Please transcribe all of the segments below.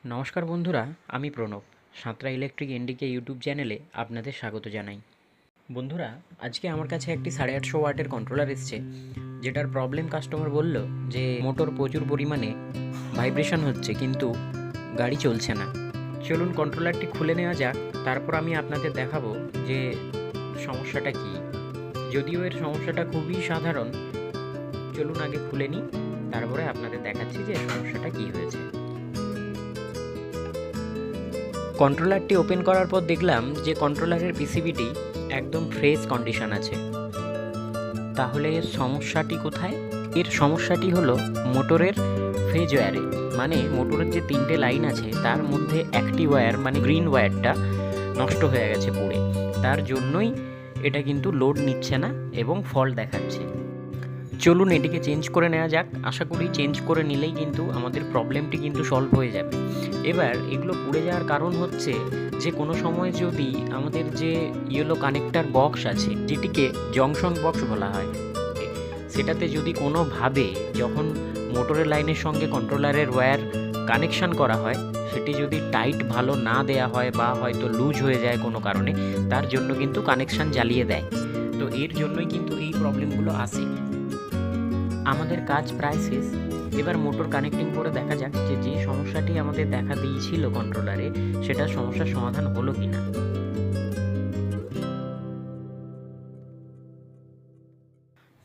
নমস্কার বন্ধুরা, আমি প্রণব। সাঁতরা ইলেকট্রিক এনডিকে ইউটিউব চ্যানেলে আপনাদের স্বাগত জানাই। বন্ধুরা, আজকে আমার কাছে একটি 850 ওয়াটের কন্ট্রোলার এসছে, যেটার প্রবলেম কাস্টমার বলল যে মোটর প্রচুর পরিমাণে ভাইব্রেশন হচ্ছে, কিন্তু গাড়ি চলছে না। চলুন কন্ট্রোলারটি খুলে নেওয়া যাক, তারপর আমি আপনাদের দেখাবো যে সমস্যাটা কী। যদিও এর সমস্যাটা খুবই সাধারণ, চলুন আগে খুলে নিই, তারপরে আপনাদের দেখাচ্ছি যে সমস্যাটা কী হয়েছে। কন্ট্রোলারটি ওপেন করার পর দেখলাম যে কন্ট্রোলারের পিসিবিটি একদম ফ্রেশ কন্ডিশন আছে। তাহলে এর সমস্যাটি কোথায়? এর সমস্যাটি হলো মোটরের ফেজ ওয়্যারে, মানে মোটরের যে 3টে লাইন আছে তার মধ্যে একটি ওয়্যার মানে গ্রিন ওয়্যারটা নষ্ট হয়ে গেছে পুড়ে। তার জন্যই এটা কিন্তু লোড নিচ্ছে না এবং ফল্ট দেখাচ্ছে। চলুন এটিকে চেঞ্জ করে নেওয়া যাক। আশা করি চেঞ্জ করে নিলেই কিন্তু আমাদের প্রবলেমটি কিন্তু সলভ হয়ে যাবে। এবার এগুলো পুড়ে যাওয়ার কারণ হচ্ছে যে কোনো সময় যদি আমাদের যে ইয়েলো কানেক্টার বক্স আছে, যেটিকে জংশন বক্স বলা হয়, সেটাতে যদি কোনোভাবে যখন মোটরের লাইনের সঙ্গে কন্ট্রোলারের ওয়্যার কানেকশান করা হয়, সেটি যদি টাইট ভালো না দেয়া হয় বা হয়তো লুজ হয়ে যায় কোনো কারণে, তার জন্য কিন্তু কানেকশান জ্বালিয়ে দেয়। তো এর জন্যই কিন্তু এই প্রবলেমগুলো আসে। আমাদের কাজ প্রায় শেষ। এবার মোটর কানেক্টিং করে দেখা যাক যে সমস্যাটি আমাদের দেখা দিয়েছিল কন্ট্রোলারে, সেটার সমস্যার সমাধান হলো কিনা।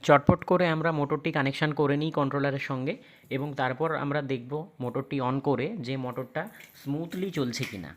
চটপট করে আমরা মোটরটি কানেকশান করে নিই কন্ট্রোলারের সঙ্গে, এবং তারপর আমরা দেখব মোটরটি অন করে যে মোটরটা স্মুথলি চলছে কিনা।